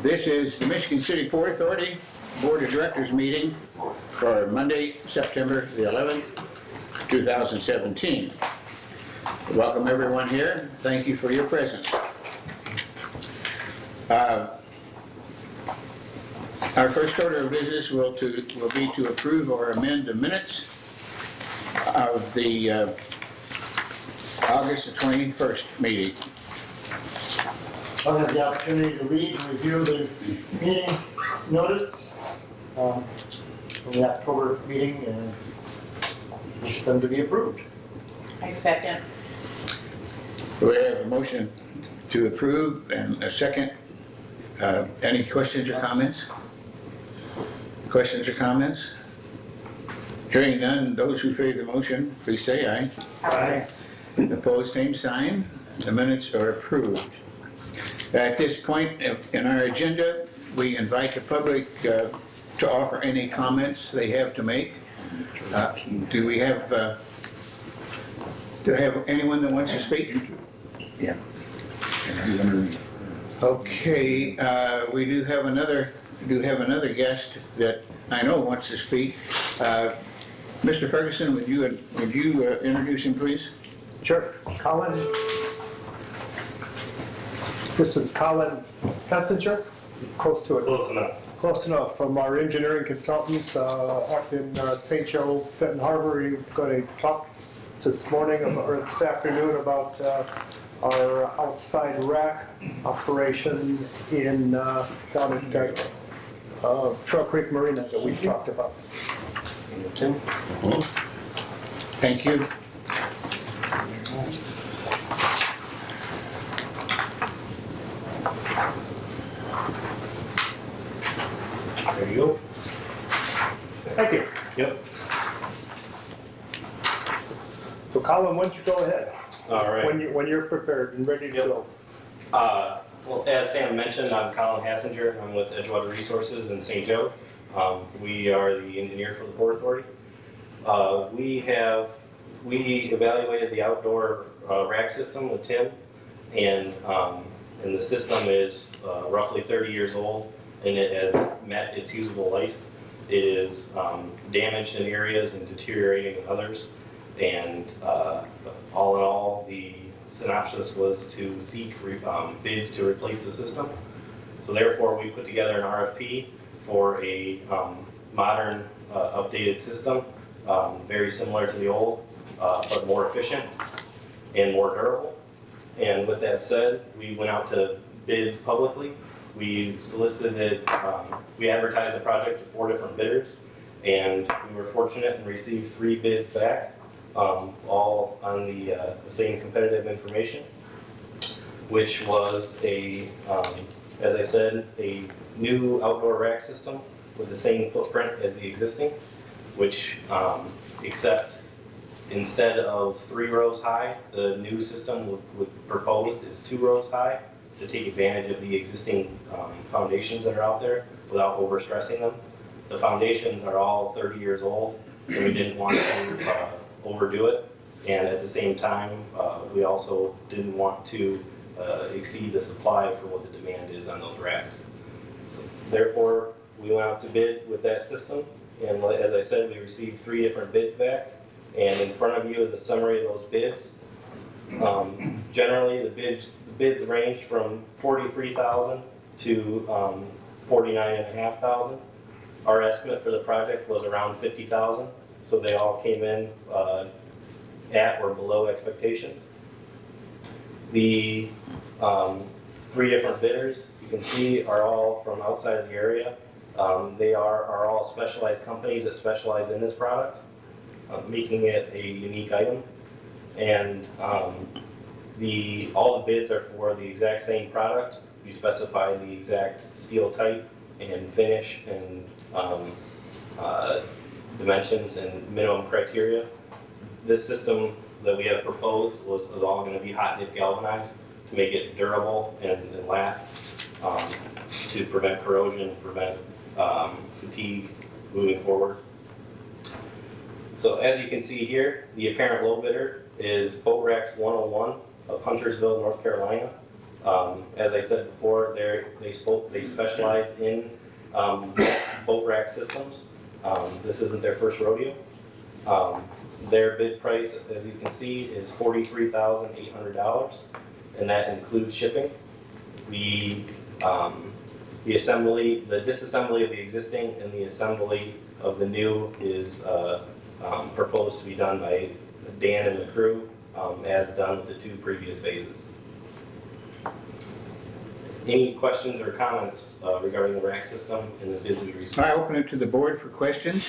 This is the Michigan City Port Authority Board of Directors meeting for Monday, September the 11th, 2017. Welcome everyone here. Thank you for your presence. Our first order of business will be to approve or amend the minutes of the August the 21st meeting. I'll have the opportunity to read and review the meeting notice from the October meeting and wish them to be approved. I second. We have a motion to approve and a second. Any questions or comments? Questions or comments? Hearing none, those who favor the motion, please say aye. Aye. Opposed, same sign. The minutes are approved. At this point in our agenda, we invite the public to offer any comments they have to make. Do we have anyone that wants to speak? Yeah. Okay, we do have another guest that I know wants to speak. Mr. Ferguson, would you introduce him, please? Sure. Colin. This is Colin Kessinger. Close to it. Close enough. Close enough. From our engineering consultants up in St. Joe, Fenton Harbor. You're going to talk this morning or this afternoon about our outside rack operation in down at Trail Creek Marina that we've talked about. Tim? Thank you. There you go. Thank you. Yep. So Colin, why don't you go ahead All right. when you're prepared and ready to Yep. go. Well, as Sam mentioned, I'm Colin Hassinger. I'm with Edgewater Resources in St. Joe. We are the engineer for the Port Authority. We evaluated the outdoor rack system with Tim, and the system is roughly 30 years old, and it has met its usable life. It is damaged in areas and deteriorating in others, and all in all, the synopsis was to seek bids to replace the system. So therefore, we put together an RFP for a modern, updated system, very similar to the old, but more efficient and more durable. And with that said, we went out to bid publicly. We solicited, we advertised the project to 4 different bidders, and we were fortunate and received 3 bids back, all on the same competitive information, which was as I said, a new outdoor rack system with the same footprint as the existing, which except instead of 3 rows high, the new system proposed is 2 rows high to take advantage of the existing foundations that are out there without overstressing them. The foundations are all 30 years old, and we didn't want to overdo it. And at the same time, we also didn't want to exceed the supply for what the demand is on those racks. So therefore, we went out to bid with that system, and as I said, we received 3 different bids back. And in front of you is a summary of those bids. Generally, the bids range from $43,000 to $49,500. Our estimate for the project was around $50,000, so they all came in at or below expectations. The 3 different bidders, you can see, are all from outside of the area. They are all specialized companies that specialize in this product, making it a unique item. And all the bids are for the exact same product. We specify the exact steel type and finish and dimensions and minimum criteria. This system that we have proposed was all going to be hot dip galvanized to make it durable and last, to prevent corrosion, prevent fatigue moving forward. So as you can see here, the apparent low bidder is Boat Racks 101 of Huntersville, North Carolina. As I said before, they specialize in boat rack systems. This isn't their first rodeo. Their bid price, as you can see, is $43,800, and that includes shipping. The disassembly of the existing and the assembly of the new is proposed to be done by Dan and the crew, as done with the 2 previous phases. Any questions or comments regarding the rack system and the bids we received? I open it to the board for questions.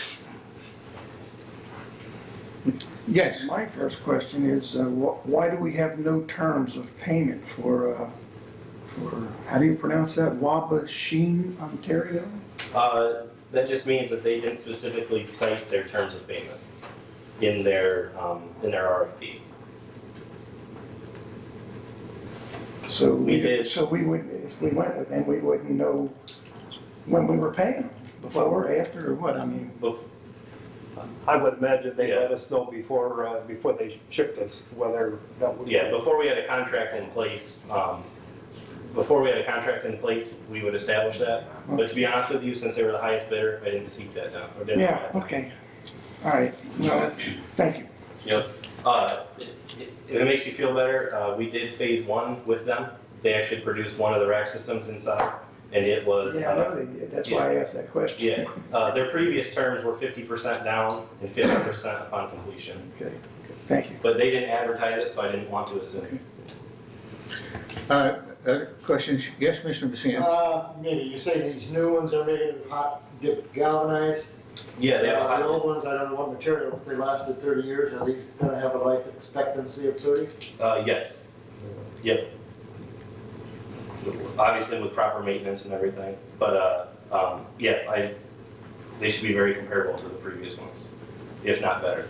Yes. My first question is, why do we have no terms of payment for, how do you pronounce that, Wabashin, Ontario? That just means that they didn't specifically cite their terms of payment in their RFP. So We did. So we would, if we went with them, we wouldn't know when we were paying them, before, after, or what, I mean. I would imagine they let us know before they shipped us whether that would. Yeah, before we had a contract in place, we would establish that. But to be honest with you, since they were the highest bidder, I didn't seek that down. Yeah, okay, all right, well, thank you. Yep. If it makes you feel better, we did phase 1 with them. They actually produced one of the rack systems inside, and it was. Yeah, I know they did, that's why I asked that question. Yeah, their previous terms were 50% down and 50% upon completion. Okay, thank you. But they didn't advertise it, so I didn't want to assume. Other questions? Yes, Mr. Bassian? Maybe you say these new ones are made of hot dip galvanized. Yeah, they have a The old hot. ones, I don't know what material, if they lasted 30 years, are these gonna have a life expectancy of 30? Yes. Yep. Obviously with proper maintenance and everything, but yeah, they should be very comparable to the previous ones, if not better.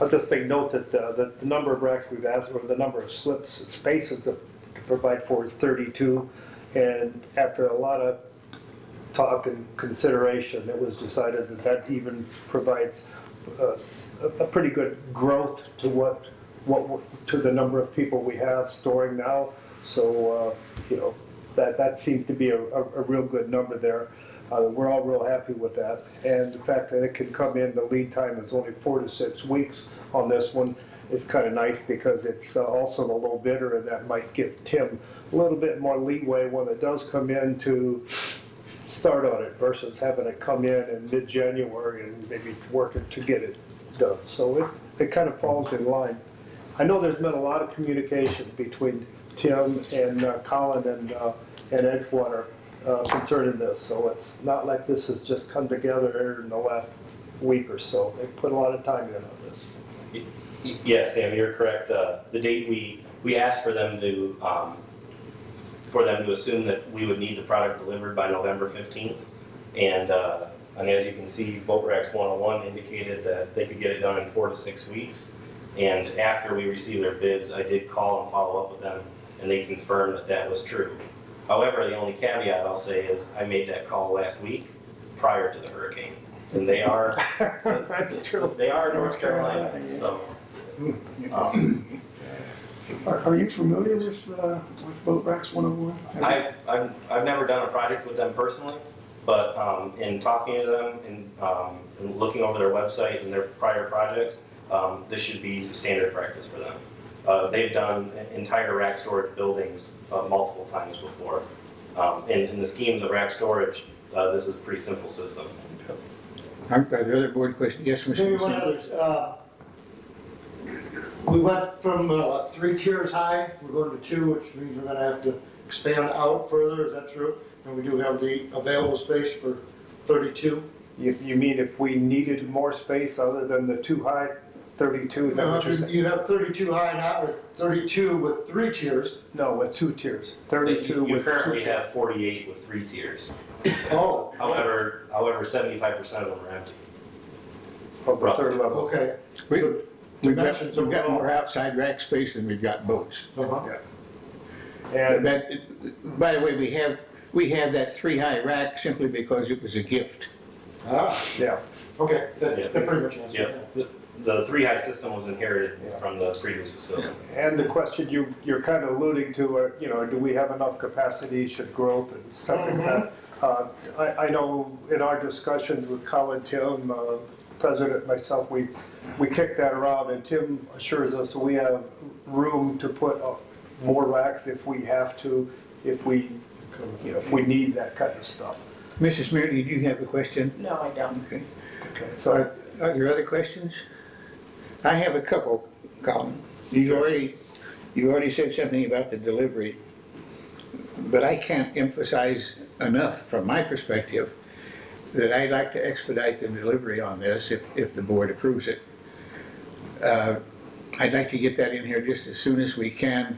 I'll just make note that the number of racks we've asked, or the number of spaces that to provide for is 32. And after a lot of talk and consideration, it was decided that that even provides a pretty good growth to to the number of people we have storing now. So, you know, that seems to be a real good number there. We're all real happy with that. And the fact that it can come in, the lead time is only 4 to 6 weeks on this one is kind of nice, because it's also the low bidder, and that might give Tim a little bit more leeway when it does come in to start on it versus having it come in mid-January and maybe working to get it done. So it kind of falls in line. I know there's been a lot of communication between Tim and Colin and Edgewater concerning this, so it's not like this has just come together in the last week or so. They put a lot of time in on this. Yeah, Sam, you're correct. The date we asked for them to assume that we would need the product delivered by November 15th. And as you can see, Boat Racks 101 indicated that they could get it done in 4 to 6 weeks. And after we received their bids, I did call and follow up with them, and they confirmed that that was true. However, the only caveat I'll say is I made that call last week prior to the hurricane. And they are, That's true. they are North Carolina, so. Are you familiar with Boat Racks 101? I've never done a project with them personally, but in talking to them and looking over their website and their prior projects, this should be standard practice for them. They've done entire rack storage buildings multiple times before. In the schemes of rack storage, this is a pretty simple system. Are there other board questions? Yes, Mr. Maybe one Bassian? others. We went from 3 tiers high, we're going to 2, which means we're gonna have to expand out further, is that true? And we do have the available space for 32? You mean if we needed more space other than the 2 high, 32, is that what you're saying? You have 32 high now, or 32 with 3 tiers. No, with 2 tiers. 32 You with 2 currently tiers. have 48 with 3 tiers. Oh. However, 75% of them are empty. Of the third level. Okay. We've got Dimensions more overall. outside rack space than we've got boats. Uh-huh. And By the way, we have that 3 high rack simply because it was a gift. Ah, yeah, okay, that Yeah. pretty much answers Yeah. it. The three-high system was inherited from the previous facility. And the question you're kind of alluding to, do we have enough capacity, should growth and stuff like that? I know in our discussions with Colin, Tim, President, myself, we kicked that around, and Tim assures us we have room to put more racks if we have to, if we need that kind of stuff. Mrs. Meredith, do you have a question? No, I don't. Okay. Okay, so Are there other questions? I have a couple, Colin. You already said something about the delivery, but I can't emphasize enough from my perspective that I'd like to expedite the delivery on this if the board approves it. I'd like to get that in here just as soon as we can,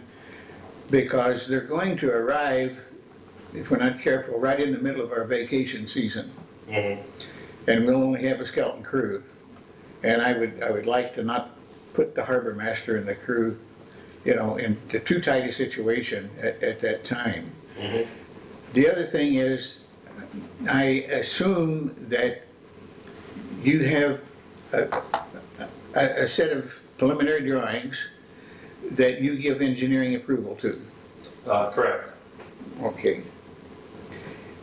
because they're going to arrive, if we're not careful, right in the middle of our vacation season. Mhm. And we'll only have a skeleton crew. And I would like to not put the harbor master and the crew, into too tight a situation at that time. Mhm. The other thing is, I assume that you have a set of preliminary drawings that you give engineering approval to. Correct. Okay.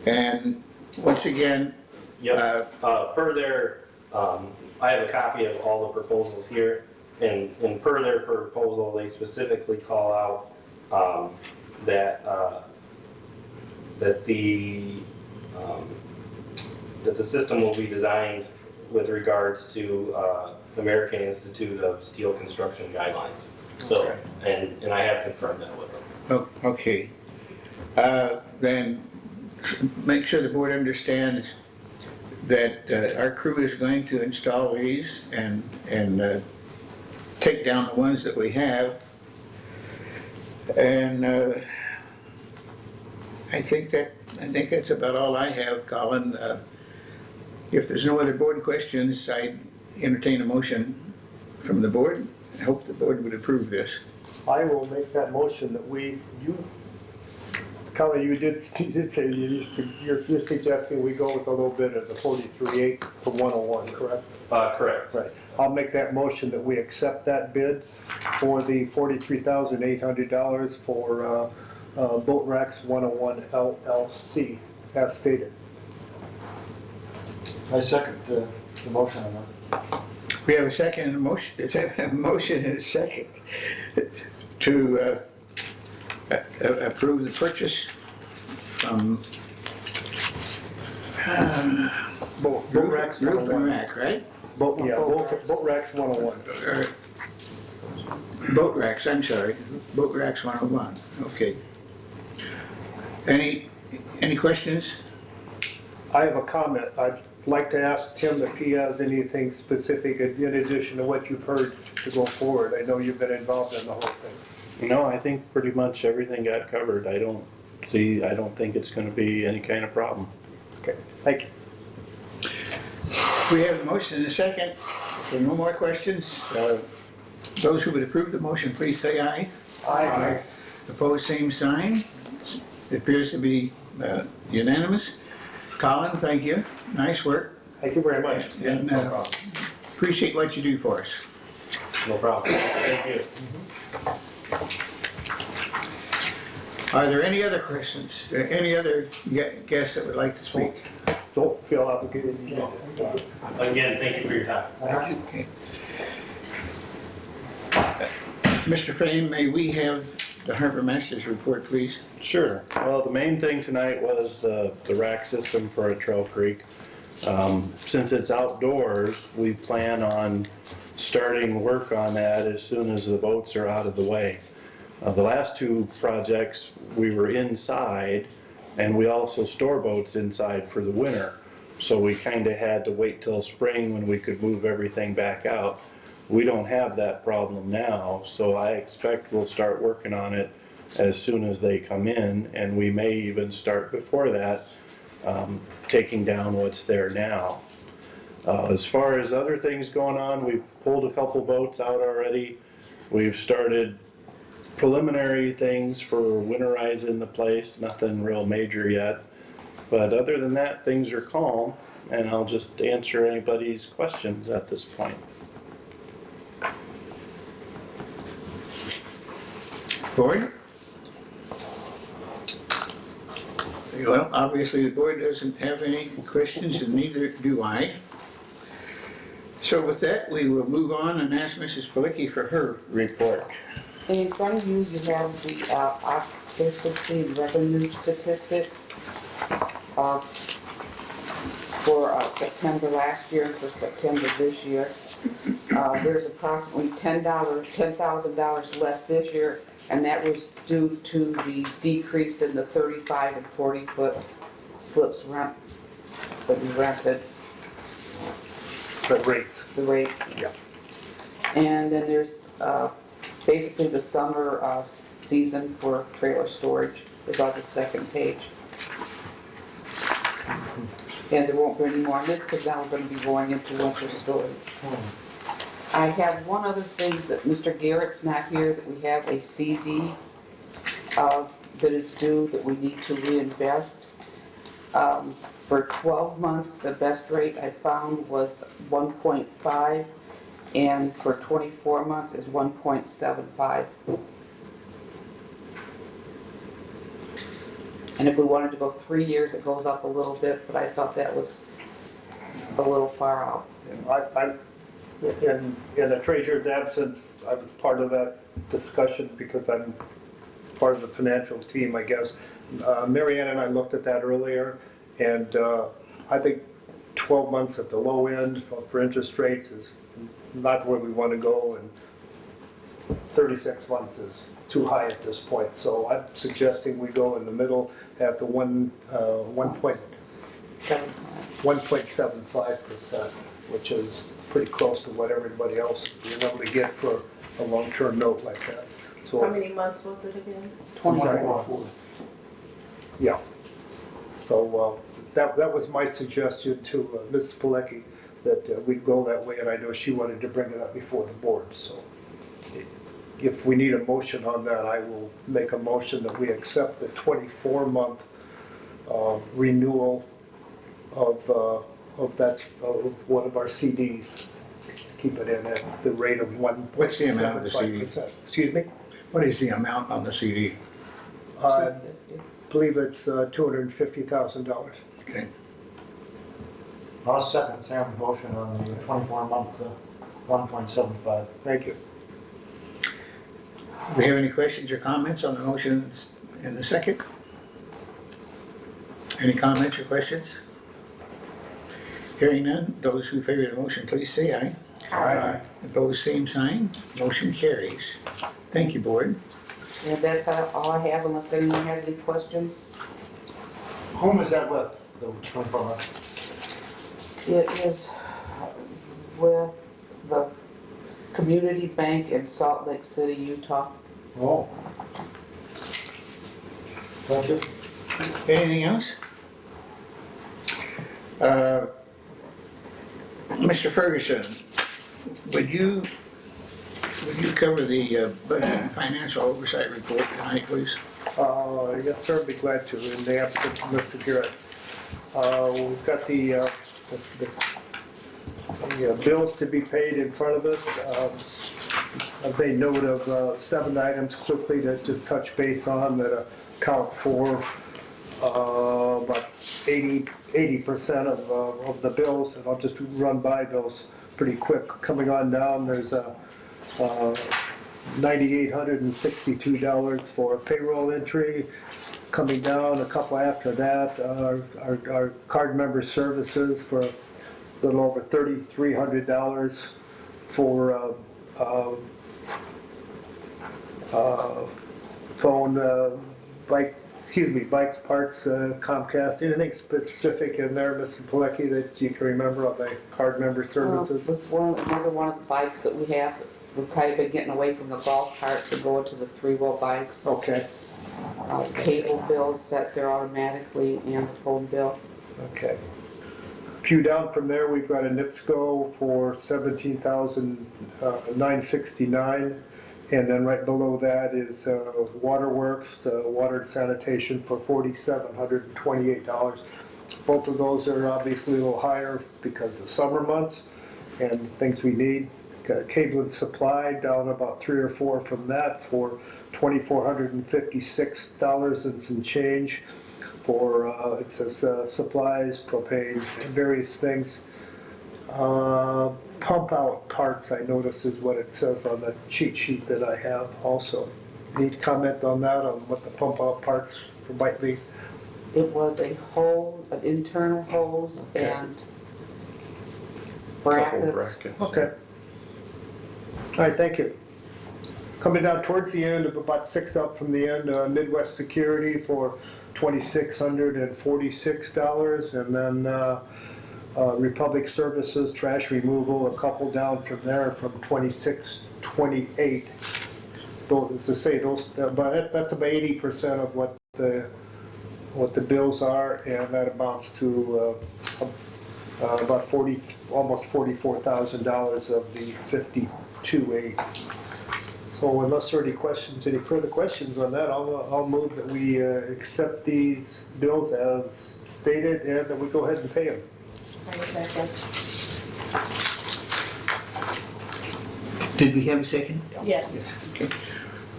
And once again, Yep. Per their, I have a copy of all the proposals here, and per their proposal, they specifically call out that the system will be designed with regards to American Institute of Steel Construction guidelines. So, and I have confirmed that with them. okay. Then make sure the board understands that our crew is going to install these and take down the ones that we have. And I think that's about all I have, Colin. If there's no other board questions, I entertain a motion from the board. I hope the board would approve this. I will make that motion that Colin, you did say you're suggesting we go with a little bit of the 43.8 from 101, correct? Correct. Right. I'll make that motion that we accept that bid for the $43,800 for Boat Racks 101 LLC, as stated. I second the motion on that. We have a second motion, a motion and a second to approve the purchase from Boat Racks Roof and 101. Rack, right? Boat Racks 101. Boat Racks, I'm sorry, Boat Racks 101, okay. Any questions? I have a comment. I'd like to ask Tim if he has anything specific in addition to what you've heard to go forward. I know you've been involved in the whole thing. No, I think pretty much everything got covered. I don't think it's gonna be any kind of problem. Okay, thank you. We have a motion and a second. If there are no more questions, those who would approve the motion, please say aye. Aye. Opposed, same sign. It appears to be unanimous. Colin, thank you. Nice work. Thank you very much. And appreciate what you do for us. No problem. Thank you. Are there any other questions? Any other guests that would like to speak? Don't feel obligated. Again, thank you for your time. Okay. Mr. Frame, may we have the harbor master's report, please? Sure. Well, the main thing tonight was the rack system for a Trail Creek. Since it's outdoors, we plan on starting work on that as soon as the boats are out of the way. The last two projects, we were inside, and we also store boats inside for the winter. So we kind of had to wait till spring when we could move everything back out. We don't have that problem now, so I expect we'll start working on it as soon as they come in, and we may even start before that, taking down what's there now. As far as other things going on, we've pulled a couple boats out already. We've started preliminary things for winterizing the place, nothing real major yet. But other than that, things are calm, and I'll just answer anybody's questions at this point. Board? Well, obviously, the board doesn't have any questions, and neither do I. So with that, we will move on and ask Mrs. Pelicki for her report. And in front of you, you have the occupancy revenue statistics for September last year and for September this year. There's approximately $10,000 less this year, and that was due to the decrease in the 35 and 40-foot slips rent that we rented, The rates. the rates. Yeah. And then there's basically the summer season for trailer storage is on the second page. And there won't be any more on this because now we're going to be going into winter storage. I have one other thing that Mr. Garrett's not here, that we have a CD that is due that we need to reinvest. For 12 months, the best rate I found was 1.5, and for 24 months is 1.75. And if we wanted to go 3 years, it goes up a little bit, but I thought that was a little far out. In the treasurer's absence, I was part of that discussion because I'm part of the financial team, I guess. Mary Ann and I looked at that earlier, and I think 12 months at the low end for interest rates is not where we want to go, and 36 months is too high at this point. So I'm suggesting we go in the middle at the 1.75%, which is pretty close to what everybody else is able to get for a long-term note like that. So How many months was it again? 24. yeah. So that was my suggestion to Mrs. Pilecki, that we'd go that way, and I know she wanted to bring it up before the board. So if we need a motion on that, I will make a motion that we accept the 24-month renewal of one of our CDs. Keep it in at the rate of 1.75%. What's the amount of the CD? Excuse me? What is the amount on the CD? I believe it's $250,000. Okay. I'll second Sam's motion on the 24-month, 1.75. Thank you. Do we have any questions or comments on the motion in the second? Any comments or questions? Hearing none, those who favor the motion, please say aye. Aye. Opposed, same sign. Motion carries. Thank you, board. And that's all I have, unless anyone has any questions. Whom is that with, the 24 months? It is with the Community Bank in Salt Lake City, Utah. Oh. Thank you. Anything else? Mr. Ferguson, would you cover the budget and financial oversight report tonight, please? Yes, sir, I'd be glad to, in the absence of Mr. Garrett. We've got the bills to be paid in front of us. I've made note of 7 items quickly to just touch base on that account for about 80% of the bills, and I'll just run by those pretty quick. Coming on down, there's a $9,862 for payroll entry. Coming down a couple after that, our card member services for a little over $3,300 for phone, bikes, parts, Comcast. Anything specific in there, Mrs. Pilecki, that you can remember of the card member services? This another one of the bikes that we have. We've kind of been getting away from the golf carts and going to the 3-wheel bikes. Okay, Cable bills set there automatically, and the phone bill. okay. A few down from there, we've got a NIPSCO for $17,969. And then right below that is Waterworks, water and sanitation for $4,728. Both of those are obviously a little higher because of the summer months and things we need. got Cable and Supply down about 3 or 4 from that for $2,456 and some change for, it says supplies, propane, and various things. Pump out parts, I notice, is what it says on the cheat sheet that I have also. Need comment on that, on what the pump out parts might be? It was a hose, an internal hose and Couple brackets. brackets. Okay. All right, thank you. Coming down towards the end, about 6 up from the end, Midwest Security for $2,646, and then Republic Services, trash removal, a couple down from there from 2628. Those, to say those, but that's about 80% of what the bills are, and that amounts to about almost $44,000 of the 52.8. So unless there are any questions, any further questions on that, I'll move that we accept these bills as stated and that we go ahead and pay them. Did we have a second? Yes.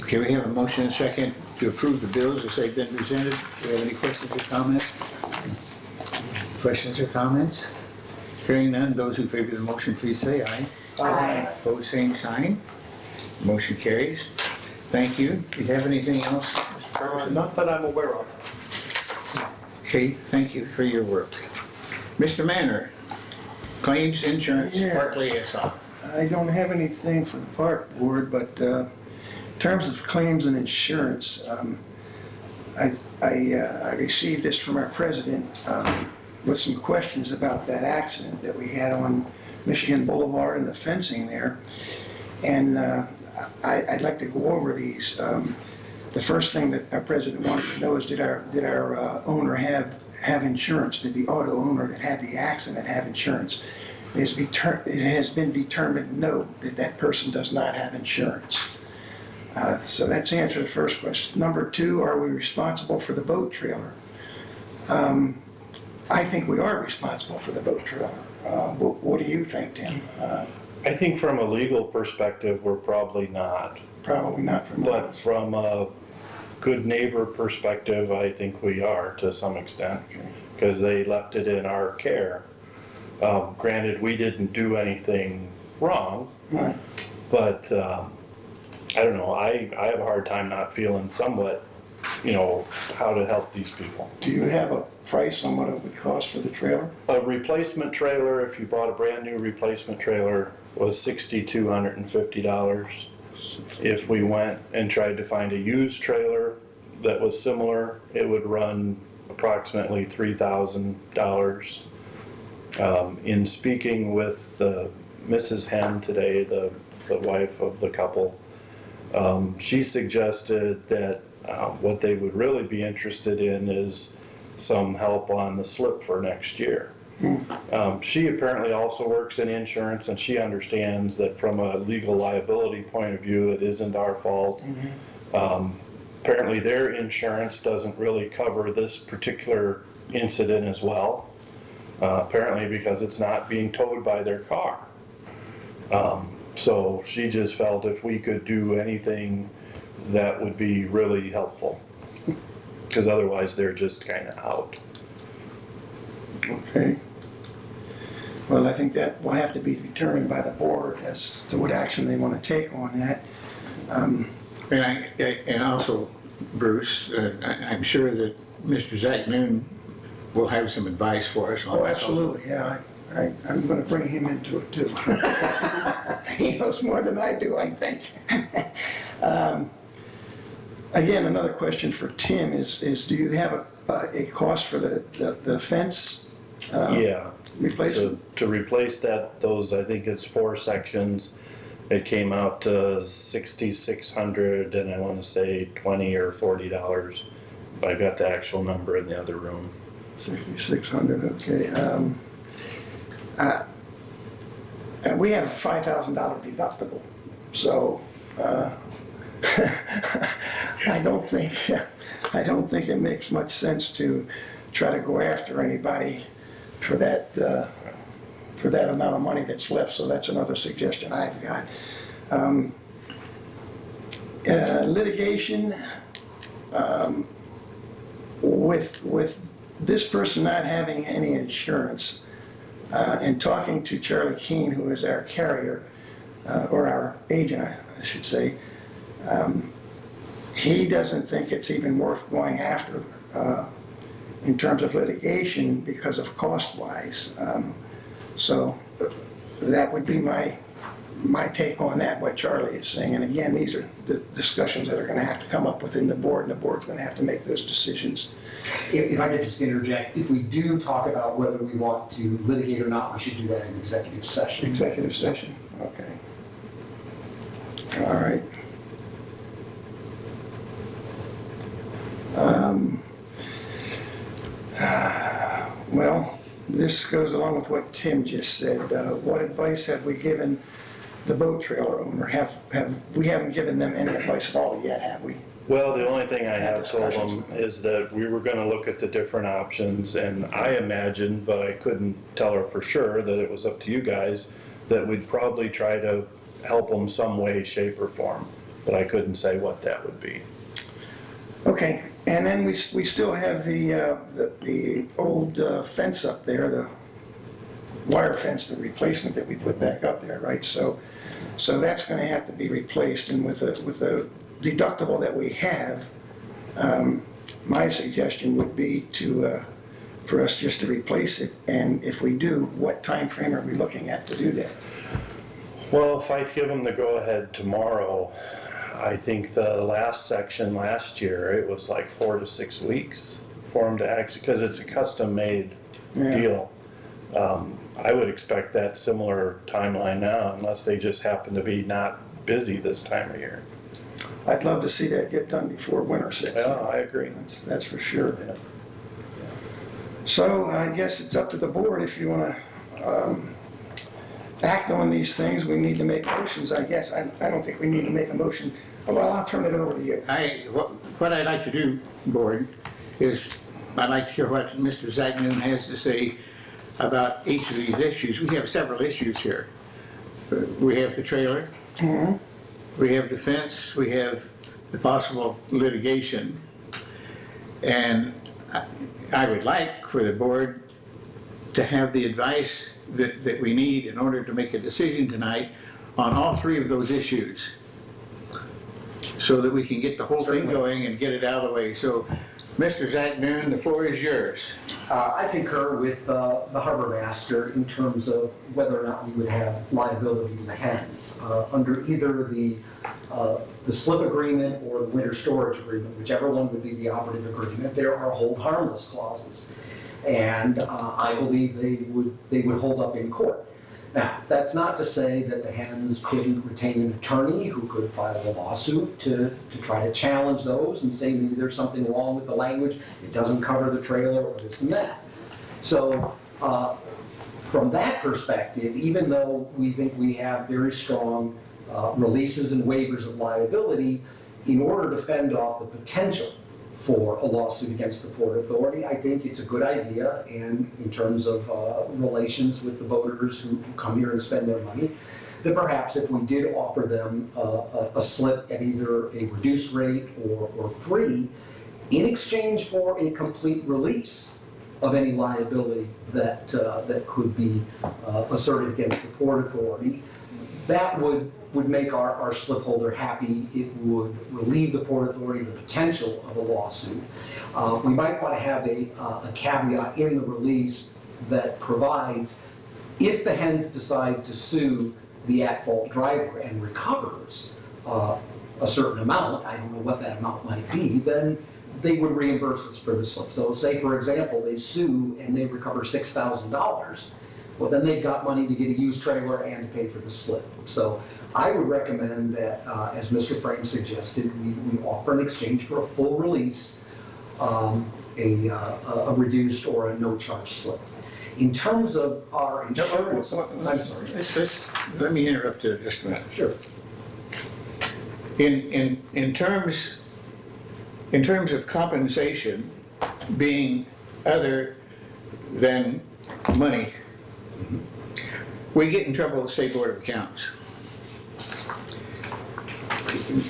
Okay, we have a motion and second to approve the bills as they've been presented. Do we have any questions or comments? Questions or comments? Hearing none, those who favor the motion, please say aye. Aye. Opposed, same sign. Motion carries. Thank you. Do you have anything else, Mr. Ferguson? Not that I'm aware of. Okay, thank you for your work. Mr. Manor, claims, insurance, Yes. Parkway SR. I don't have anything for the park board, but in terms of claims and insurance, I received this from our president with some questions about that accident that we had on Michigan Boulevard and the fencing there. And I'd like to go over these. The first thing that our president wanted to know is did our owner have insurance? Did the auto owner that had the accident have insurance? It has been determined no, that person does not have insurance. So that's the answer to the first question. Number 2, are we responsible for the boat trailer? I think we are responsible for the boat trailer. What do you think, Tim? I think from a legal perspective, we're probably not. Probably not from But from a good neighbor perspective, I think we are to some extent, because they left it in our care. Granted, we didn't do anything wrong, Right. but I don't know, I have a hard time not feeling somewhat, how to help these people. Do you have a price on what it would cost for the trailer? A replacement trailer, if you bought a brand new replacement trailer, was $6,250. If we went and tried to find a used trailer that was similar, it would run approximately $3,000. In speaking with Mrs. Henn today, the wife of the couple, she suggested that what they would really be interested in is some help on the slip for next year. She apparently also works in insurance, and she understands that from a legal liability point of view, it isn't our fault. Apparently their insurance doesn't really cover this particular incident as well, apparently because it's not being towed by their car. So she just felt if we could do anything, that would be really helpful, because otherwise they're just kind of out. Okay. Well, I think that will have to be determined by the board as to what action they want to take on that. And also, Bruce, I'm sure that Mr. Zach Noon will have some advice for us on Oh, that. absolutely, yeah. I'm going to bring him into it too. He knows more than I do, I think. Again, another question for Tim is do you have a cost for the fence? Yeah. Replacement? To replace those, I think it's 4 sections. It came out to $6,600, and I want to say $20 or $40. I got the actual number in the other room. 6,600, okay. And we have a $5,000 deductible, so I don't think it makes much sense to try to go after anybody for that for that amount of money that's left, so that's another suggestion I've got. Litigation, with this person not having any insurance, and talking to Charlie Keene, who is our carrier, or our agent, I should say, he doesn't think it's even worth going after in terms of litigation because of cost-wise. So that would be my take on that, what Charlie is saying. And again, these are the discussions that are going to have to come up within the board, and the board's going to have to make those decisions. If I could just interject, if we do talk about whether we want to litigate or not, we should do that in executive session. Executive session, okay. All right. Well, this goes along with what Tim just said. What advice have we given the boat trailer owner? We haven't given them any advice at all yet, have we? Well, the only thing I have told them is that we were gonna look at the different options, and I imagined, but I couldn't tell her for sure, that it was up to you guys, that we'd probably try to help them some way, shape, or form, but I couldn't say what that would be. Okay, and then we still have the old fence up there, the wire fence, the replacement that we put back up there, right? So that's gonna have to be replaced, and with the deductible that we have, my suggestion would be for us just to replace it, and if we do, what time frame are we looking at to do that? Well, if I give them the go-ahead tomorrow, I think the last section last year, it was like 4 to 6 weeks for them to actually, because it's a custom-made Yeah. deal. I would expect that similar timeline now, unless they just happen to be not busy this time of year. I'd love to see that get done before winter sets in. Yeah, I agree. That's for sure. Yeah. So I guess it's up to the board if you want to act on these things. We need to make motions, I guess. I don't think we need to make a motion. Well, I'll turn it over to you. What I'd like to do, board, is I'd like to hear what Mr. Zagnoon has to say about each of these issues. We have several issues here. We have the trailer, we have the fence, we have the possible litigation. And I would like for the board to have the advice that we need in order to make a decision tonight on all three of those issues, so that we can get the whole thing going and get it out of the way. So, Mr. Zagnoon, the floor is yours. I concur with the harbor master in terms of whether or not we would have liability in the hens. Under either the slip agreement or the winter storage agreement, whichever one would be the operative agreement, there are hold harmless clauses. And I believe they would hold up in court. Now, that's not to say that the hens couldn't retain an attorney who could file a lawsuit to try to challenge those and say maybe there's something wrong with the language, it doesn't cover the trailer or this and that. So from that perspective, even though we think we have very strong releases and waivers of liability, in order to fend off the potential for a lawsuit against the Port Authority, I think it's a good idea, and in terms of relations with the voters who come here and spend their money, that perhaps if we did offer them a slip at either a reduced rate or free, in exchange for a complete release of any liability that could be asserted against the Port Authority, that would make our slip holder happy. It would relieve the Port Authority of the potential of a lawsuit. We might want to have a caveat in the release that provides, if the hens decide to sue the at-fault driver and recovers a certain amount, I don't know what that amount might be, then they would reimburse us for the slip. So say, for example, they sue and they recover $6,000. Well, then they've got money to get a used trailer and to pay for the slip. So I would recommend that, as Mr. Frame suggested, we offer in exchange for a full release, a reduced or a no-charge slip. In terms of our insurance, I'm sorry. Let me interrupt you just a minute. Sure. In terms of compensation being other than money, we get in trouble with the State Board of Accounts.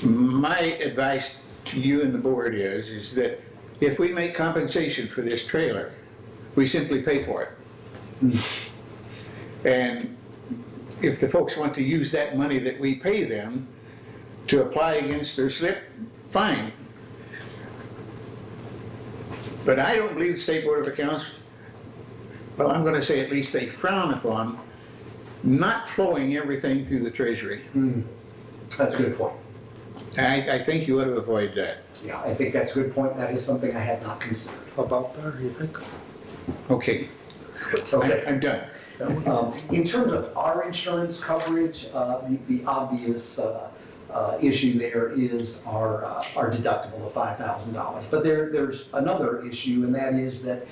My advice to you and the board is that if we make compensation for this trailer, we simply pay for it. And if the folks want to use that money that we pay them to apply against their slip, fine. But I don't believe the State Board of Accounts, well, I'm going to say at least they frown upon not flowing everything through the Treasury. That's a good point. I think you ought to avoid that. Yeah, I think that's a good point. That is something I had not considered. About that, you think? Okay, Okay. I'm done. In terms of our insurance coverage, the obvious issue there is our deductible of $5,000. But there's another issue, and that is that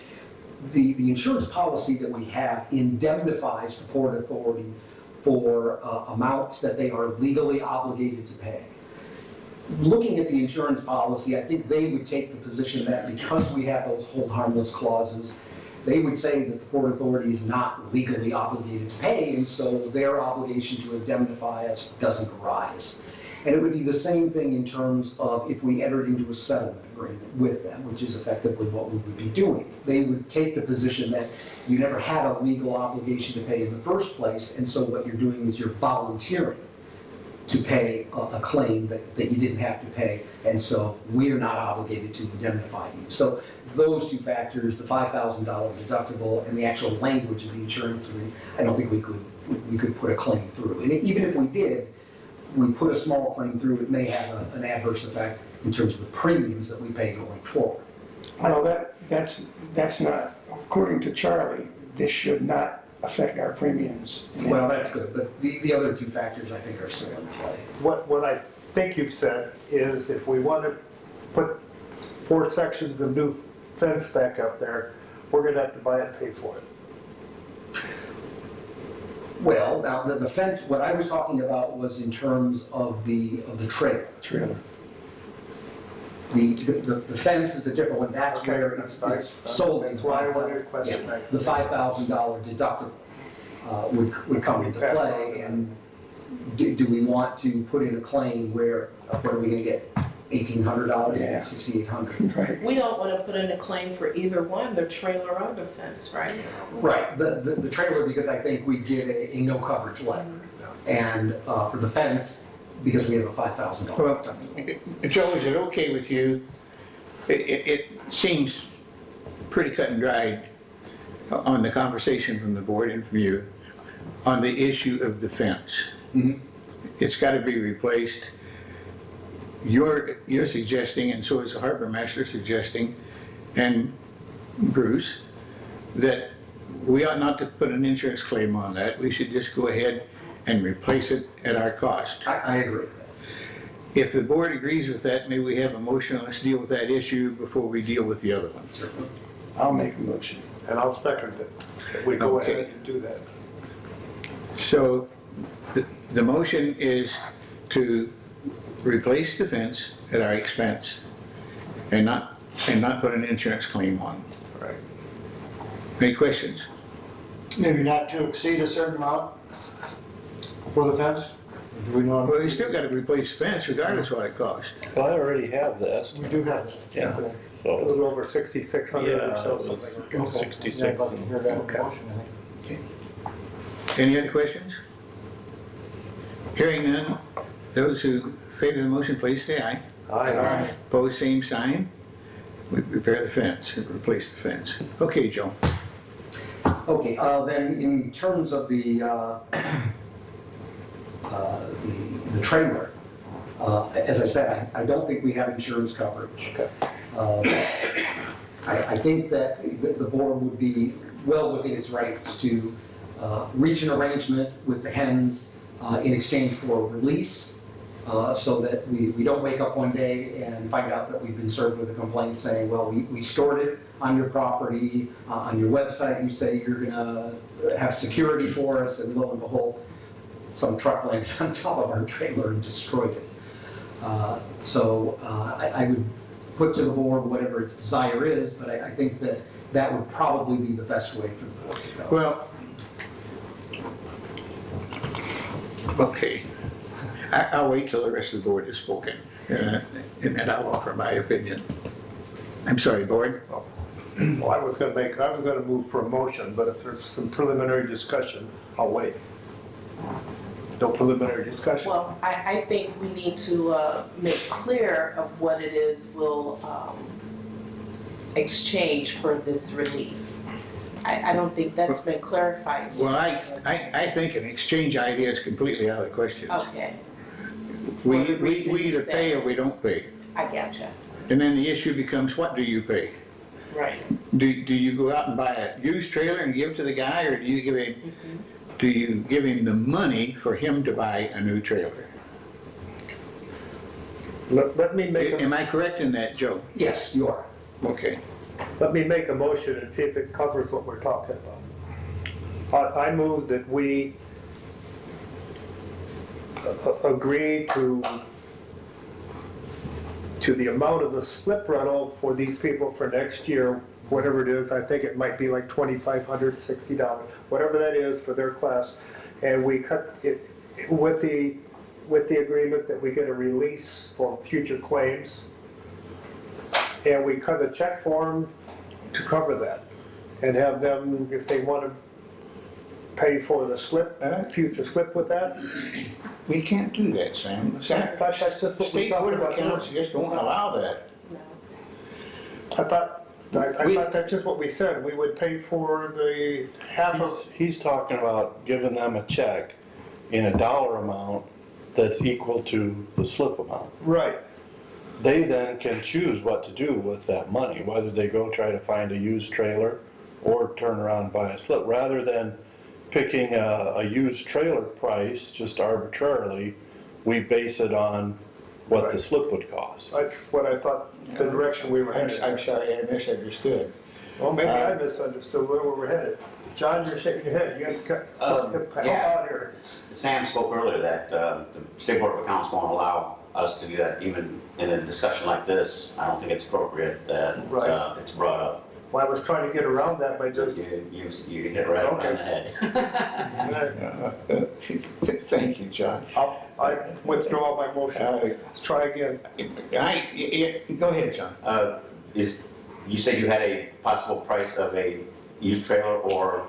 the insurance policy that we have indemnifies the Port Authority for amounts that they are legally obligated to pay. Looking at the insurance policy, I think they would take the position that because we have those hold harmless clauses, they would say that the Port Authority is not legally obligated to pay, and so their obligation to indemnify us doesn't arise. And it would be the same thing in terms of if we entered into a settlement agreement with them, which is effectively what we would be doing. They would take the position that you never had a legal obligation to pay in the first place, and so what you're doing is you're volunteering to pay a claim that you didn't have to pay, and so we're not obligated to indemnify you. So those two factors, the $5,000 deductible and the actual language of the insurance agreement, I don't think we could put a claim through. And even if we did, we put a small claim through, it may have an adverse effect in terms of the premiums that we pay going forward. Well, that's not, according to Charlie, this should not affect our premiums. Well, that's good, but the other two factors I think are still in play. What I think you've said is if we want to put 4 sections of new fence back up there, we're gonna have to buy it and pay for it. Well, now the fence, what I was talking about was in terms of the trailer. Trailer. The fence is a different one, that's Okay, where that's it's fine. sold. That's why I wanted to question that. The $5,000 deductible would come into Pass on play, that. and do we want to put in a claim where, what are we gonna get, $1,800, Yeah. $6,800? Right. We don't want to put in a claim for either one, the trailer or the fence, right? Right, the trailer, because I think we get a no coverage letter, and for the fence, because we have a $5,000 Well, deductible. Joe, is it okay with you? It seems pretty cut and dried on the conversation from the board and from you on the issue of the fence. Mhm. It's got to be replaced. You're suggesting, and so is the harbor master suggesting, and Bruce, that we ought not to put an insurance claim on that. We should just go ahead and replace it at our cost. I agree with that. If the board agrees with that, maybe we have a motion, let's deal with that issue before we deal with the other ones. Certainly. I'll make a motion. And I'll second it. That we go Okay. ahead and do that. So the motion is to replace the fence at our expense and not put an insurance claim on. Right. Any questions? Maybe not to exceed a certain amount for the fence? Do we know? Well, you still got to replace the fence regardless of what it costs. Well, I already have this. We do have. Yeah. A So, little over 6,600 or so, Yeah, it's- something. Okay. 66. Yeah, I'd like to hear that Okay. motion, I think. Any other questions? Hearing none, those who favor the motion, please say aye. Aye. Opposed, same sign. We repair the fence, replace the fence. Okay, Joe. Okay, then in terms of the trailer, as I said, I don't think we have insurance coverage. I think that the board would be well within its rights to reach an arrangement with the hens in exchange for a release, so that we don't wake up one day and find out that we've been served with a complaint saying, well, we stored it on your property, on your website, you say you're gonna have security for us, and lo and behold, some truck landed on top of our trailer and destroyed it. So I would put to the board whatever its desire is, but I think that would probably be the best way for the board to go. Well, Okay. I'll wait till the rest of the board has spoken, and then I'll offer my opinion. I'm sorry, board? Well, I was gonna move for a motion, but if there's some preliminary discussion, I'll wait. No preliminary discussion? Well, I think we need to make clear of what it is we'll exchange for this release. I don't think that's been clarified yet. Well, I think an exchange idea is completely out of the question. Okay, We for the reason you either pay said. or we don't pay. I gotcha. And then the issue becomes, what do you pay? Right. Do you go out and buy a used trailer and give it to the guy, or do you give him the money for him to buy a new trailer? Let me make, Am I correct in that, Joe? Yes, you are. Okay. let me make a motion and see if it covers what we're talking about. I move that we agree to the amount of the slip rental for these people for next year, whatever it is. I think it might be like $2,500, $60, whatever that is for their class. And we cut it with the agreement that we get a release for future claims. And we cut a check form to cover that. And have them, if they want to pay for the slip, future slip with that. We can't do that, Sam. I thought that's just what we State talked Board of about. Accounts just won't allow that. I thought that's just what we said, we would pay for the half of, He's talking about giving them a check in a dollar amount that's equal to the slip amount. right. They then can choose what to do with that money, whether they go try to find a used trailer or turn around and buy a slip. Rather than picking a used trailer price just arbitrarily, we base it on what the slip would cost. That's what I thought, the direction we were I'm headed. sorry, I misunderstood. Well, maybe I misunderstood where we were headed. John, you're shaking your head, you have to help yeah. out here. Sam spoke earlier that the State Board of Accounts won't allow us to do that, even in a discussion like this. I don't think it's appropriate that Right. it's brought up. Well, I was trying to get around that by just, You hit it right on the head. Thank you, John. I withdraw my motion. Let's try again. Go ahead, John. You said you had a possible price of a used trailer or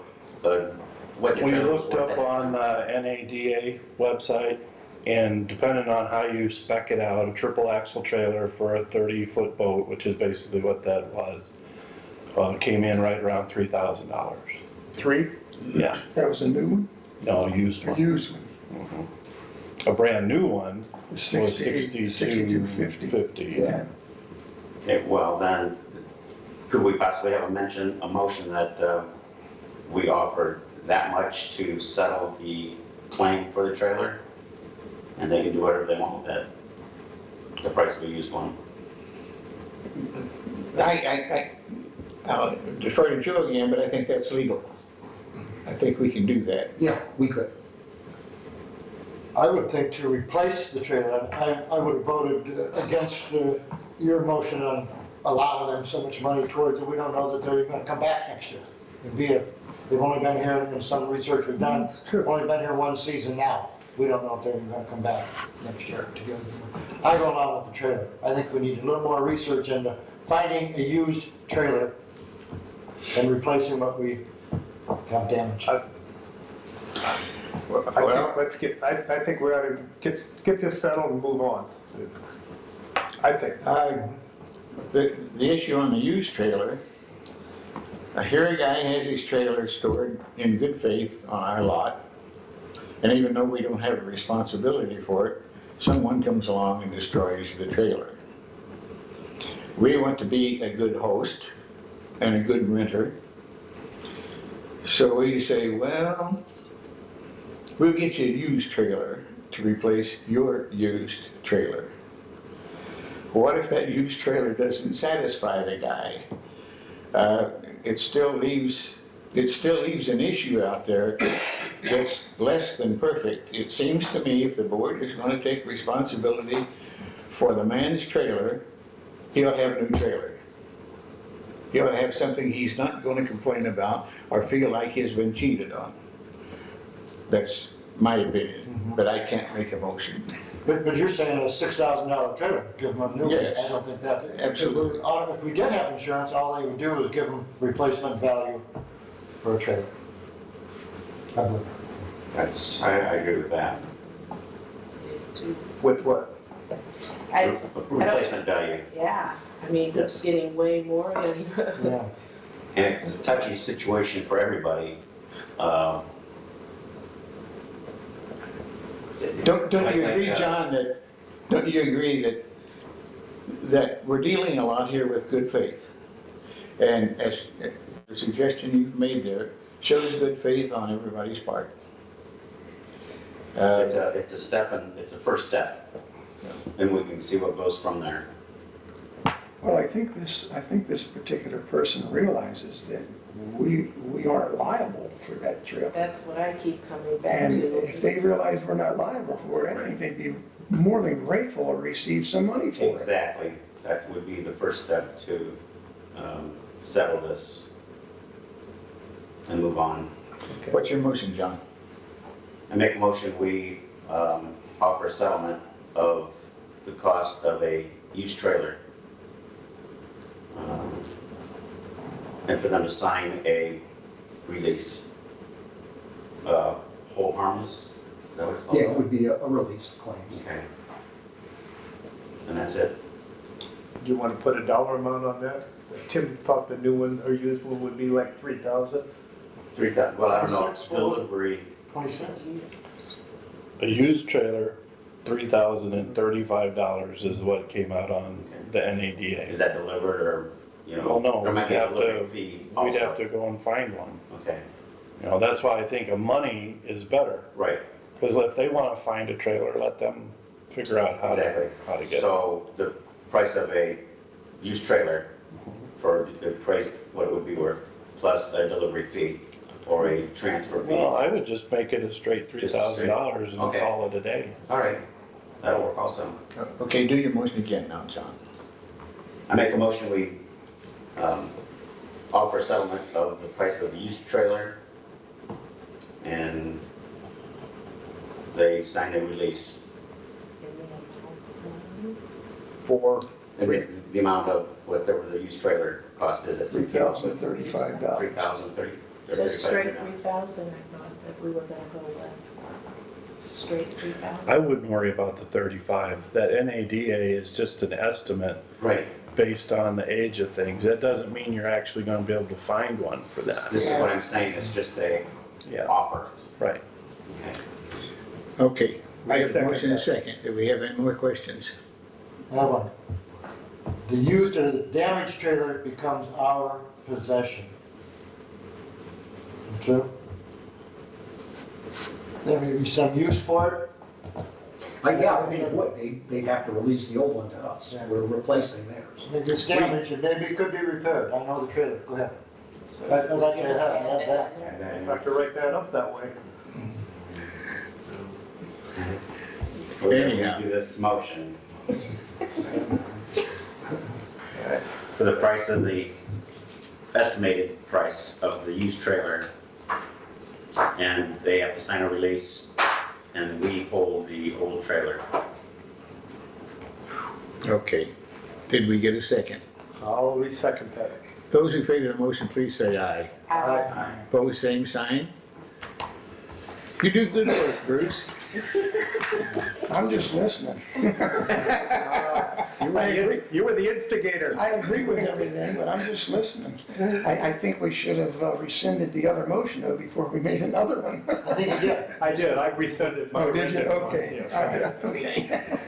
what the We trailer was looked worth up at on the NADA website, and depending on how you spec it out, a triple axle trailer for a 30-foot boat, which is basically what that was, came in right around $3,000. 3? Yeah, That was a new one, no, used a one. used one, A brand new one was 6250. $62.50. Yeah. Okay, well then, could we possibly have a motion that we offer that much to settle the claim for the trailer? And they can do whatever they want with that, the price of a used one. I'll defer to Joe again, but I think that's legal. I think we can do that. Yeah, we could. I would think to replace the trailer, I would have voted against your motion on allowing them so much money towards it. We don't know that they're gonna come back next year. They've only been here, in some research we've done, only been here one season now. We don't know if they're gonna come back next year to give them. I go along with the trailer. I think we need a little more research into finding a used trailer and replacing what we have damaged. I think we ought to get this settled and move on. I think. The issue on the used trailer, here a guy has his trailer stored in good faith on our lot, and even though we don't have a responsibility for it, someone comes along and destroys the trailer. We want to be a good host and a good renter, so we say, well, we'll get you a used trailer to replace your used trailer. What if that used trailer doesn't satisfy the guy? It still leaves an issue out there that's less than perfect. It seems to me if the board is going to take responsibility for the man's trailer, he ought to have a new trailer. He ought to have something he's not going to complain about or feel like he's been cheated on. That's my opinion, but I can't make a motion. But you're saying a $6,000 trailer, give them a new one? Yes. I don't think that. Absolutely. If we did have insurance, all they would do is give them replacement value for a trailer. I believe. I agree with that. With what? I, Replacement value. yeah, I mean, it's getting way more than, Yeah. And it's a touchy situation for everybody. Don't I you think, agree, John, don't you agree that we're dealing a lot here with good faith? And as the suggestion you've made there shows good faith on everybody's part. It's a step and it's a first step. And we can see what goes from there. Well, I think this particular person realizes that we aren't liable for that trip. that's what I keep coming back And to. if they realize we're not liable for it, I think they'd be more than grateful to receive some money for it. Exactly. That would be the first step to settle this and move on. What's your motion, John? I make a motion, we offer a settlement of the cost of a used trailer. And for them to sign a release. Hold harmless, is that what it's called? Yeah, it would be a release of claims. Okay. And that's it. Do you want to put a dollar amount on that? Tim thought the new one or used one would be like 3,000. 3,000, well, I don't know, 26, what was it? delivery, 26? A used trailer, $3,035 is what came out on the NADA. is that delivered or, you know? Well, no, There might be a we'd have delivery to- fee We'd have also. to go and find one. Okay, You know, that's why I think a money is better. right, Because if they want to find a trailer, let them figure out how exactly. to get it. So the price of a used trailer for the price, what it would be worth, plus a delivery fee or a transfer fee. Well, I would just make it a straight Just a straight- $3,000 and okay. call it a day. All right, that'll work also. Okay, do your motion again now, John. I make a motion, we offer a settlement of the price of the used trailer, and they sign a release. For, And the amount of whatever the used trailer cost is at $3,035. 3,030. Just straight 3,000, I thought that we were gonna go with. Straight 3,000. I wouldn't worry about the 35. That NADA is just an estimate Right, based on the age of things. That doesn't mean you're actually going to be able to find one for this that. is what I'm saying, it's just a Yeah, offer. right. Okay. Okay, we I have a second motion and a that. second. Do we have any more questions? I have one. The used or the damaged trailer becomes our possession. True? There may be some use for it. Yeah, I mean, it would, they'd have to release the old one to us, we're replacing theirs. Maybe it's damaged and maybe it could be repaired. I know the trailer. Go ahead. I'd like to have that. I have to write that up that way. We're going Anyhow. to do this motion. For the price of the, estimated price of the used trailer, and they have to sign a release, and we hold the old trailer. Okay. Did we get a second? I'll re-second that. Those in favor of the motion, please say aye. Aye. Opposed, same sign. You do good work, Bruce. I'm just listening. You were the instigator. I agree with everything, but I'm just listening. I think we should have rescinded the other motion though before we made another one. I think you did. I did, I rescinded my Oh, did you? original one. Okay. Yes. All right, okay.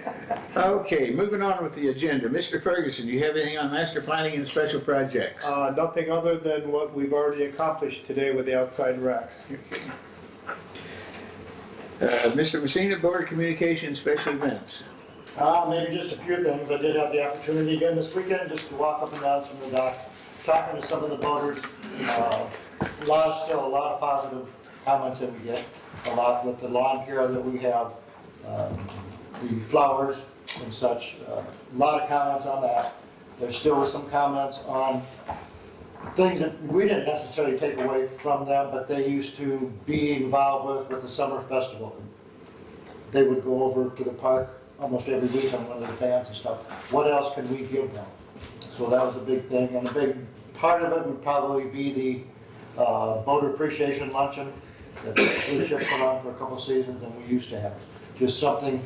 Okay, moving on with the agenda. Mr. Ferguson, do you have anything on master planning and special projects? Nothing other than what we've already accomplished today with the outside racks. Mr. Messina, Board of Communications, special events. Maybe just a few things. I did have the opportunity again this weekend just to walk up and down from the dock, talking to some of the boaters. Still a lot of positive comments that we get. A lot with the lawn care that we have, the flowers and such. A lot of comments on that. There still were some comments on things that we didn't necessarily take away from them, but they used to be involved with the summer festival. They would go over to the park almost every week on one of the bands and stuff. What else can we give them? So that was a big thing, and a big part of it would probably be the boater appreciation luncheon that Blue Chip put on for a couple seasons than we used to have. Just something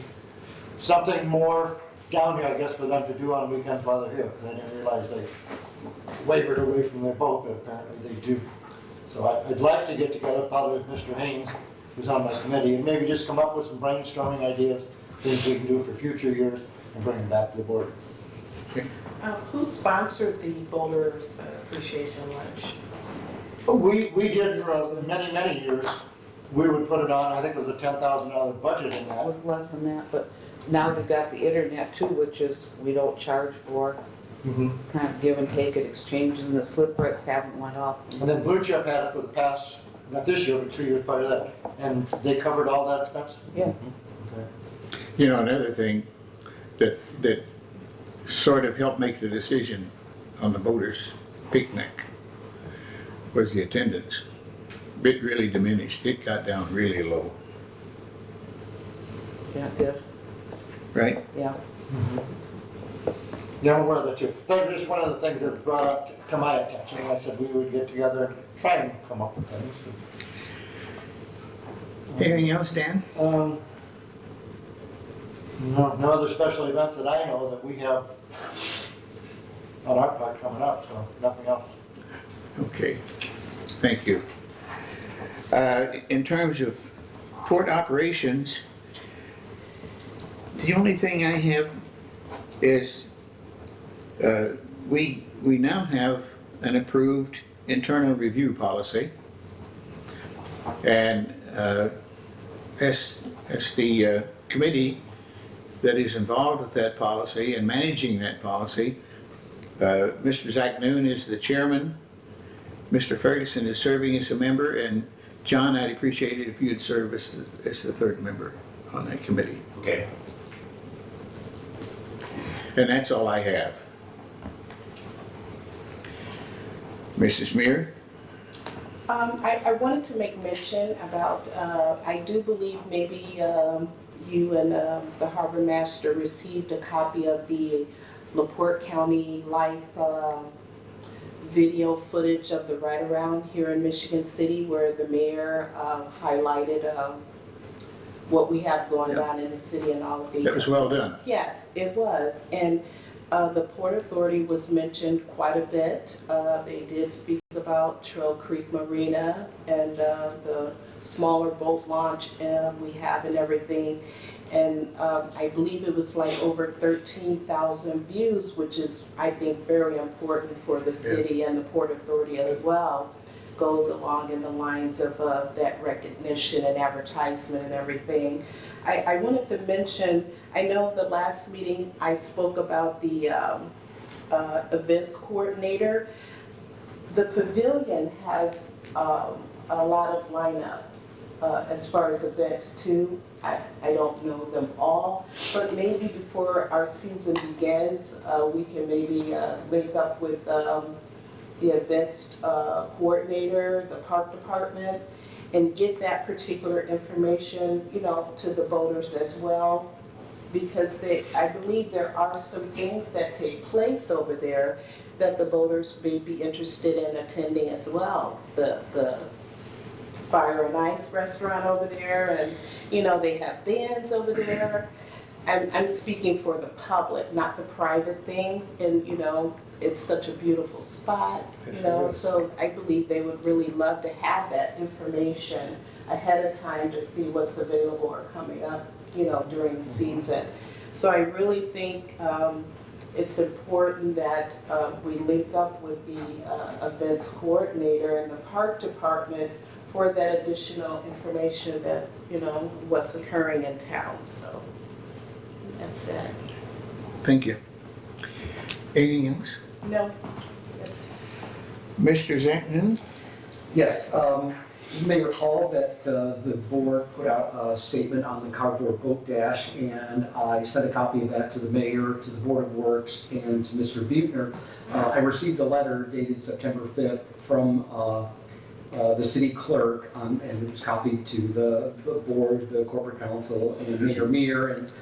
more down here, I guess, for them to do on weekends while they're here, because I didn't realize they wavered away from their boat, but apparently they do. So I'd like to get together probably with Mr. Haynes, who's on my committee, and maybe just come up with some brainstorming ideas, things we can do for future years, and bring them back to the board. Who sponsored the Boaters Appreciation Lunch? We did for many, many years. We would put it on, I think it was a $10,000 budget in It that. was less than that, but now they've got the internet too, which is, we don't charge for, kind of give and take at exchanges, and the slip rates haven't went up. And then Blue Chip had it for the past, not this year, but 2 years prior to that, and they covered all that expense? Yeah. You know, another thing that sort of helped make the decision on the boaters picnic was the attendance. It really diminished. It got down really low, Yeah, it did, right? yeah. Yeah, I'm aware of that too. That was just one of the things that was brought up to my attention. I said we would get together and try and come up with things. Anything else, Dan? No other special events that I know that we have on our part coming up, so nothing else. Okay, thank you. In terms of port operations, the only thing I have is we now have an approved internal review policy. And as the committee that is involved with that policy and managing that policy, Mr. Zach Noon is the chairman, Mr. Ferguson is serving as a member, and John, I'd appreciate it if you'd serve as the third member on that committee. Okay. And that's all I have. Mrs. Meir? I wanted to make mention about, I do believe maybe you and the harbor master received a copy of the LaPorte County Life video footage of the ride around here in Michigan City, where the mayor highlighted what we have going on in the city and all of the. That was well done. Yes, it was. And the Port Authority was mentioned quite a bit. They did speak about Trail Creek Marina and the smaller boat launch we have and everything. And I believe it was like over 13,000 views, which is, I think, very important for the city and the Port Authority as well. Goes along in the lines of that recognition and advertisement and everything. I wanted to mention, I know the last meeting I spoke about the events coordinator. The pavilion has a lot of lineups as far as events too. I don't know them all, but maybe before our season begins, we can maybe link up with the events coordinator, the park department, and get that particular information, you know, to the boaters as well. Because I believe there are some things that take place over there that the boaters may be interested in attending as well. The Fire and Ice restaurant over there, and you know, they have bands over there. I'm speaking for the public, not the private things, and you know, it's such a beautiful spot, you know, so I believe they would really love to have that information ahead of time to see what's available or coming up, you know, during the season. So I really think it's important that we link up with the events coordinator and the park department for that additional information that, you know, what's occurring in town, so that's it. Thank you. Anything else? No. Mr. Zach Noon? Yes, You may recall that the board put out a statement on the cardboard boat dash, and I sent a copy of that to the mayor, to the Board of Works, and to Mr. Buechner. I received a letter dated September 5th from the city clerk, and it was copied to the board, the corporate council, and Mayor Meir. And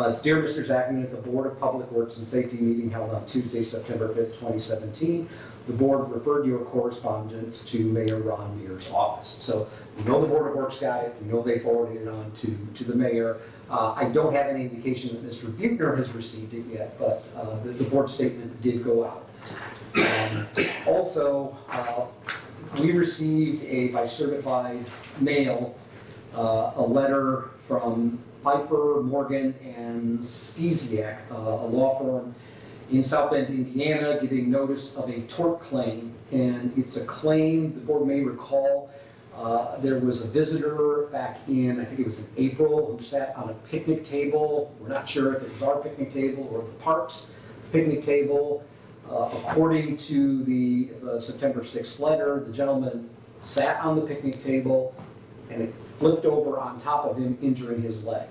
it's Dear Mr. Zachman, at the Board of Public Works and Safety meeting held on Tuesday, September 5th, 2017, the board referred your correspondence to Mayor Ron Meir's office. So we know the Board of Works got it, we know they forwarded it on to the mayor. I don't have any indication that Mr. Buechner has received it yet, but the board statement did go out. Also, we received by certified mail, a letter from Piper, Morgan, and Stesiak, a law firm in South Bend, Indiana, giving notice of a tort claim. And it's a claim, the board may recall, there was a visitor back in, I think it was in April, who sat on a picnic table. We're not sure if it was our picnic table or the park's picnic table. According to the September 6th letter, the gentleman sat on the picnic table and it flipped over on top of him, injuring his leg.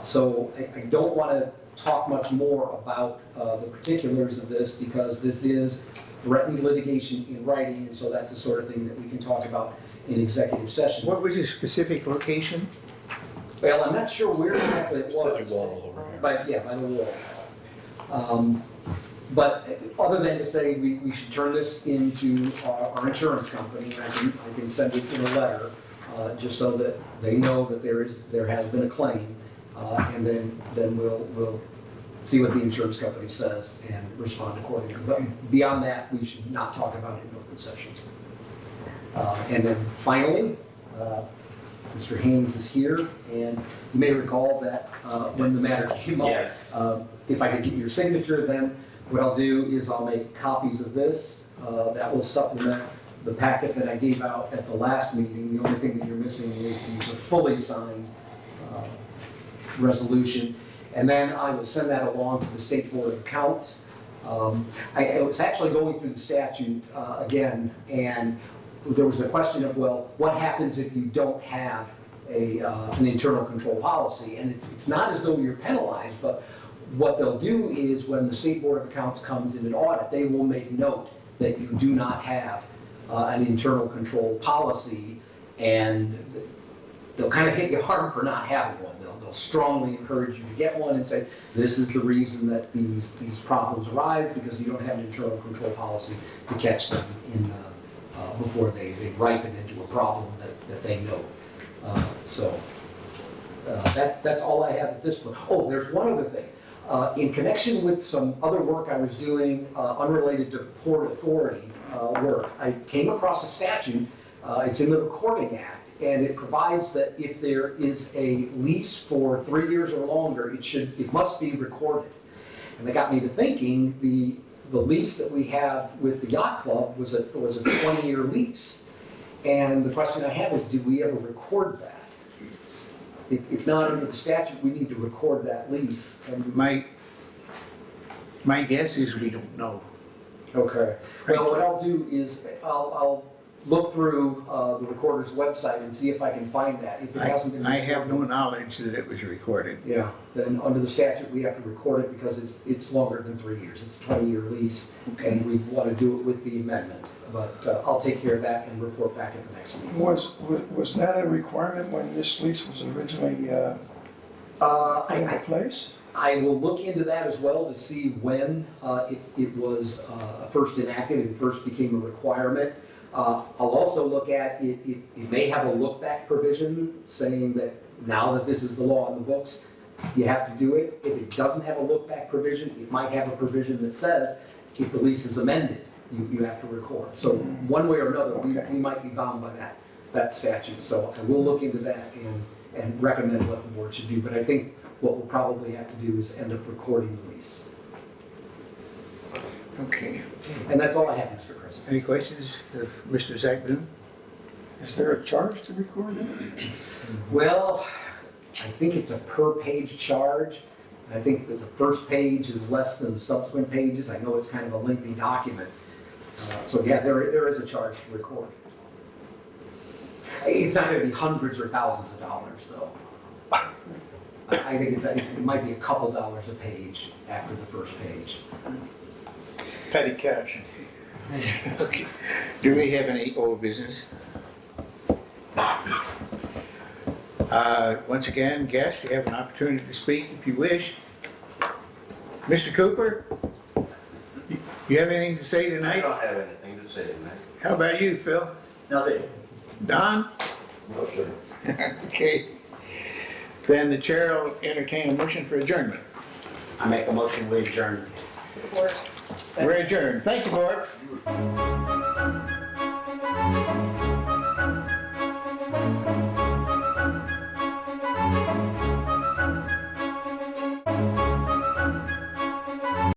So I don't want to talk much more about the particulars of this, because this is threatened litigation in writing, and so that's the sort of thing that we can talk about in executive session. What was the specific location? Well, I'm not sure where exactly it was. City wall over here. By the wall. But other than to say we should turn this into our insurance company, and I can send it in a letter, just so that they know that there has been a claim, and then we'll see what the insurance company says and respond accordingly. But beyond that, we should not talk about it in open session. And then finally, Mr. Haynes is here, and you may recall that when the matter came up, Yes. if I could get your signature, then what I'll do is I'll make copies of this. That will supplement the packet that I gave out at the last meeting. The only thing that you're missing is the fully signed resolution. And then I will send that along to the State Board of Accounts. I was actually going through the statute again, and there was a question of, well, what happens if you don't have an internal control policy? And it's not as though you're penalized, but what they'll do is when the State Board of Accounts comes in an audit, they will make note that you do not have an internal control policy, and they'll kind of hit you hard for not having one. They'll strongly encourage you to get one and say, this is the reason that these problems arise, because you don't have an internal control policy to catch them in before they ripen into a problem that they know. That's all I have at this point. Oh, there's one other thing. In connection with some other work I was doing unrelated to Port Authority work, I came across a statute, it's in the Recording Act, and it provides that if there is a lease for 3 years or longer, it must be recorded. And that got me to thinking, the lease that we have with the yacht club was a 20-year lease. And the question I have is, do we ever record that? If not under the statute, we need to record that lease. And My guess is we don't know. okay. Well, what I'll do is I'll look through the recorder's website and see if I can find that. If it hasn't been I have recorded, no knowledge that it was recorded. yeah, then under the statute, we have to record it because it's longer than 3 years. It's a 20-year lease, and we want to do it with the amendment. But I'll take care of that and report back at the next meeting. Was that a requirement when this lease was originally put into place? I will look into that as well to see when it was first enacted and first became a requirement. I'll also look at it may have a look-back provision saying that now that this is the law in the books, you have to do it. If it doesn't have a look-back provision, it might have a provision that says if the lease is amended, you have to record. So one way or another, we might be bound by that statute. So I will look into that and recommend what the board should do. But I think what we'll probably have to do is end up recording the lease. Okay. And that's all I have, Mr. President. Any questions of Mr. Zachman? Is there a charge to record it? Well, I think it's a per-page charge. I think that the first page is less than the subsequent pages. I know it's kind of a lengthy document. So yeah, there is a charge to record. It's not gonna be hundreds or thousands of dollars, though. I think it might be a couple dollars a page after the first page. Petty cash. Okay. Do we have any old business? Once again, guests, you have an opportunity to speak if you wish. Mr. Cooper, you have anything to say tonight? don't have anything to say tonight. How about you, Phil? Nothing. Don? No, sir. Okay. Then the chair will entertain a motion for adjournment. I make a motion, we adjourn. Support. We're adjourned. Thank you, board.